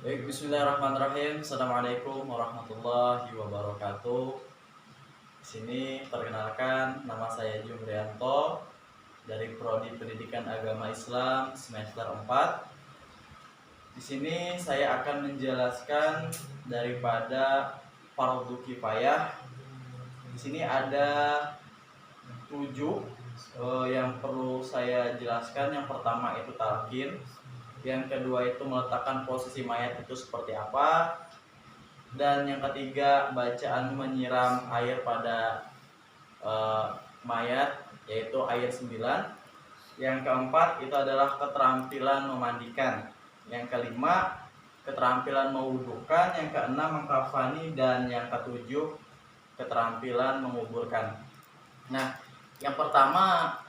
Baik, bismillahirrahmanirrahim. Assalamualaikum warahmatullahi wabarakatuh. Di sini perkenalkan, nama saya Jumrianto dari Prodi Pendidikan Agama Islam semester 4. Di sini saya akan menjelaskan daripada fardu kifayah. Di sini ada 7 yang perlu saya jelaskan. Yang pertama itu talqin. Yang kedua itu meletakkan posisi mayat itu seperti apa. Dan yang ketiga bacaan menyiram air pada mayat, yaitu air 9. Yang keempat itu adalah keterampilan memandikan. Yang kelima keterampilan mewudukan. Yang keenam mengkafani. Dan yang ketujuh keterampilan menguburkan. Nah, yang pertama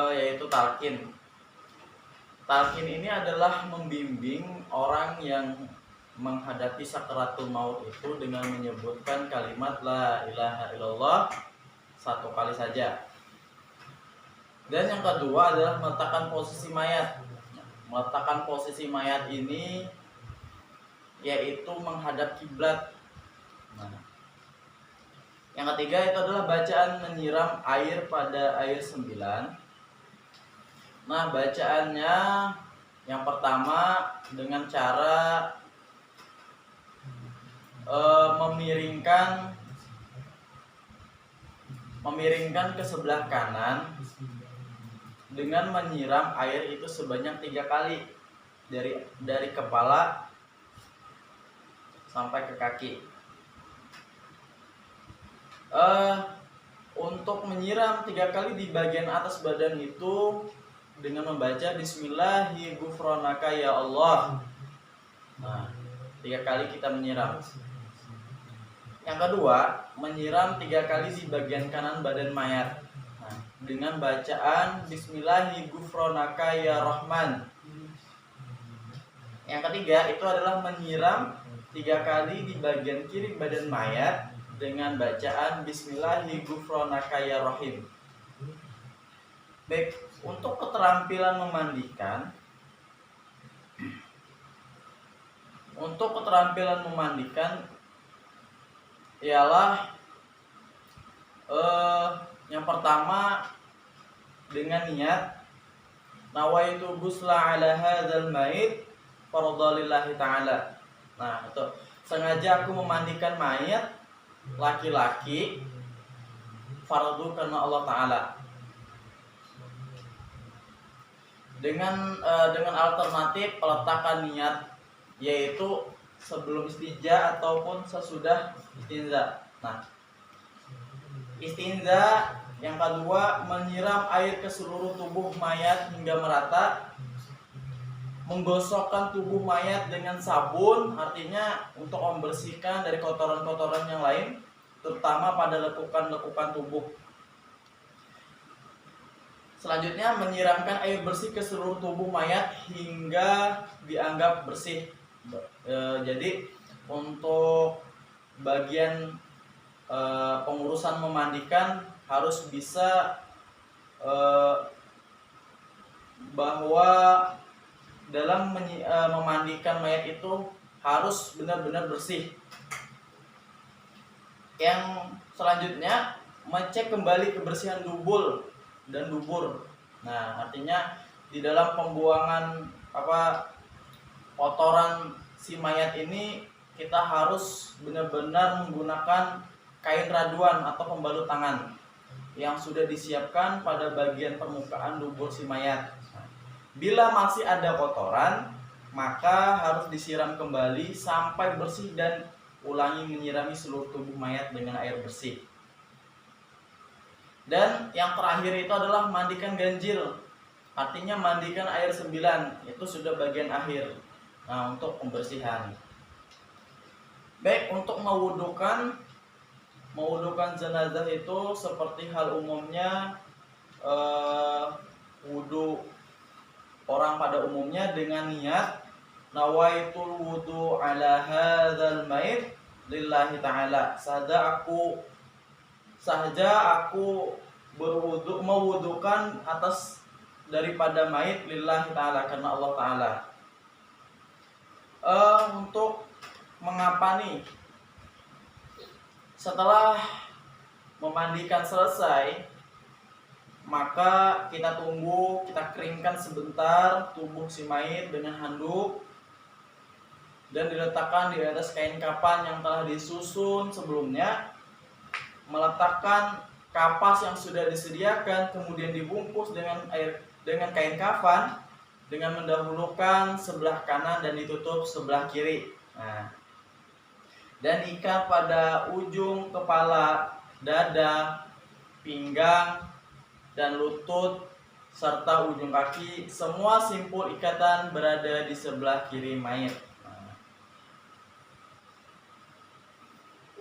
yaitu talqin. Talqin ini adalah membimbing orang yang menghadapi sakaratul maut itu dengan menyebutkan kalimat la ilaha illallah 1 kali saja. Dan yang kedua adalah meletakkan posisi mayat. Meletakkan posisi mayat ini yaitu menghadap kiblat. Yang ketiga itu adalah bacaan menyiram air pada air 9. Nah, bacaannya yang pertama dengan cara memiringkan ke sebelah kanan dengan menyiram air itu sebanyak 3 kali dari kepala sampai ke kaki. Untuk menyiram 3 kali di bagian atas badan itu dengan membaca Bismillahirrahmanirrahim ya Allah. Nah, 3 kali kita menyiram. Yang kedua, menyiram 3 kali di bagian kanan badan mayat. Nah, dengan bacaan Bismillahirrahmanirrahim ya Rahman. Yang ketiga itu adalah menyiram 3 kali di bagian kiri badan mayat dengan bacaan Bismillahirrahmanirrahim ya Rahim. Baik, untuk keterampilan memandikan ialah yang pertama dengan niat nawaitu ghusla ala hadzal mait fardhalillahi ta'ala. Nah, itu sengaja aku memandikan mayat laki-laki fardu karena Allah Ta'ala. Dengan alternatif peletakan niat, yaitu sebelum istinja ataupun sesudah istinja. Nah, istinja yang kedua menyiram air ke seluruh tubuh mayat hingga merata, menggosokkan tubuh mayat dengan sabun, artinya untuk membersihkan dari kotoran-kotoran yang lain, terutama pada lekukan-lekukan tubuh. Selanjutnya menyiramkan air bersih ke seluruh tubuh mayat hingga dianggap bersih. Jadi untuk bagian pengurusan memandikan harus bisa bahwa dalam memandikan mayat itu harus benar-benar bersih. Yang selanjutnya mengecek kembali kebersihan dubur. Nah, artinya di dalam pembuangan kotoran si mayat ini kita harus benar-benar menggunakan kain raduan atau pembalut tangan yang sudah disiapkan pada bagian permukaan dubur si mayat. Bila masih ada kotoran, maka harus disiram kembali sampai bersih dan ulangi menyirami seluruh tubuh mayat dengan air bersih. Dan yang terakhir itu adalah mandikan ganjil. Artinya mandikan air 9, itu sudah bagian akhir. Nah, untuk pembersihan. Baik, untuk mewudukan jenazah itu seperti hal umumnya wudu orang pada umumnya dengan niat nawaitul wudu ala hadzal mait lillahi ta'ala. Saja aku mewudukan atas daripada mayit lillahi ta'ala, karena Allah Ta'ala. Untuk mengapa nih? Setelah memandikan selesai, maka kita tunggu, kita keringkan sebentar tubuh si mayit dengan handuk dan diletakkan di atas kain kafan yang telah disusun sebelumnya. Meletakkan kapas yang sudah disediakan, kemudian dibungkus dengan kain kafan dengan mendahulukan sebelah kanan dan ditutup sebelah kiri. Nah, dan ikat pada ujung kepala, dada, pinggang, dan lutut serta ujung kaki. Semua simpul ikatan berada di sebelah kiri mayit. Nah,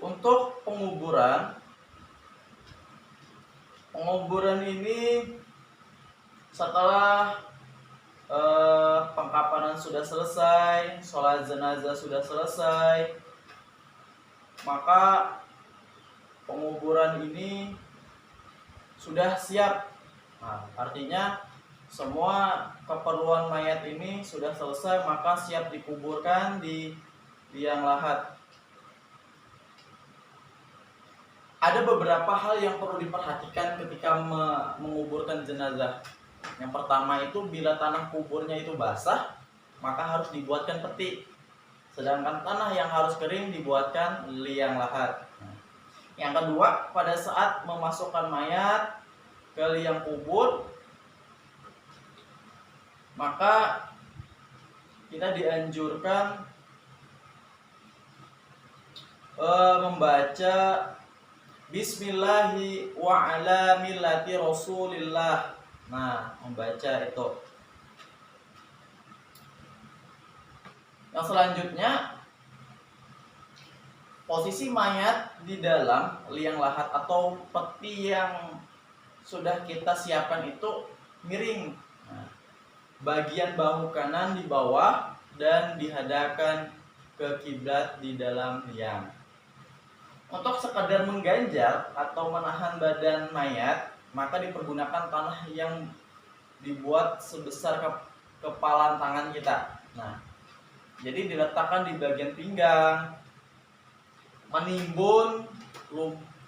untuk penguburan ini setelah pengkafanan sudah selesai, sholat jenazah sudah selesai, maka penguburan ini sudah siap. Nah, artinya semua keperluan mayat ini sudah selesai, maka siap dikuburkan di liang lahat. Ada beberapa hal yang perlu diperhatikan ketika menguburkan jenazah. Yang pertama itu, bila tanah kuburnya itu basah, maka harus dibuatkan peti. Sedangkan tanah yang harus kering dibuatkan liang lahat. Yang kedua, pada saat memasukkan mayat ke liang kubur, maka kita dianjurkan membaca Bismillahi wa ala millati Rasulillah. Nah, membaca itu. Yang selanjutnya, posisi mayat di dalam liang lahat atau peti yang sudah kita siapkan itu miring. Nah, bagian bahu kanan di bawah dan dihadapkan ke kiblat di dalam liang. Untuk sekadar mengganjal atau menahan badan mayat, maka dipergunakan tanah yang dibuat sebesar kepalan tangan kita. Nah, jadi diletakkan di bagian pinggang, menimbun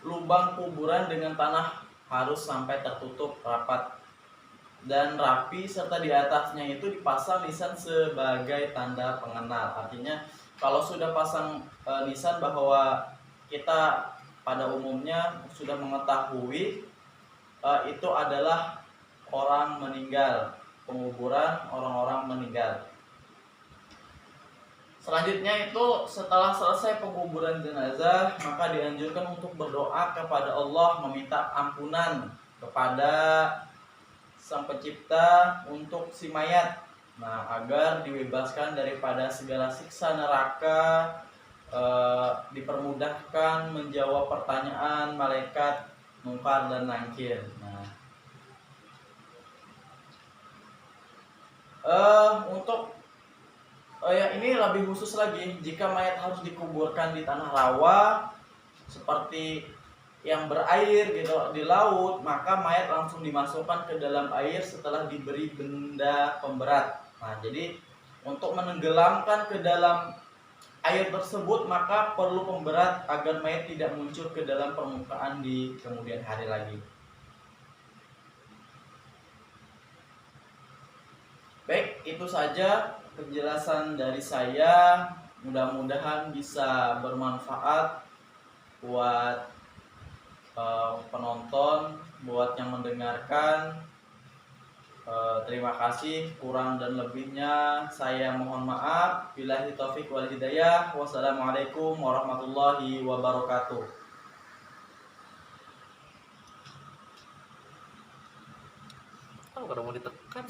lubang kuburan dengan tanah harus sampai tertutup rapat dan rapi, serta di atasnya itu dipasang nisan sebagai tanda pengenal. Artinya kalau sudah pasang nisan bahwa kita pada umumnya sudah mengetahui itu adalah orang meninggal, penguburan orang-orang meninggal. Selanjutnya itu, setelah selesai penguburan jenazah, maka dianjurkan untuk berdoa kepada Allah, meminta ampunan kepada Sang Pencipta untuk si mayat. Nah, agar dibebaskan daripada segala siksa neraka, dipermudahkan menjawab pertanyaan malaikat Munkar dan Nakir. Nah, untuk ini lebih khusus lagi, jika mayat harus dikuburkan di tanah rawa seperti yang berair gitu di laut, maka mayat langsung dimasukkan ke dalam air setelah diberi benda pemberat. Nah, jadi untuk menenggelamkan ke dalam air tersebut, maka perlu pemberat agar mayat tidak muncul ke dalam permukaan di kemudian hari lagi. Baik, itu saja penjelasan dari saya. Mudah-mudahan bisa bermanfaat buat penonton, buat yang mendengarkan. Terima kasih, kurang dan lebihnya saya mohon maaf. Billahi taufik wal hidayah. Wassalamualaikum warahmatullahi wabarakatuh. Kalau mau ditekan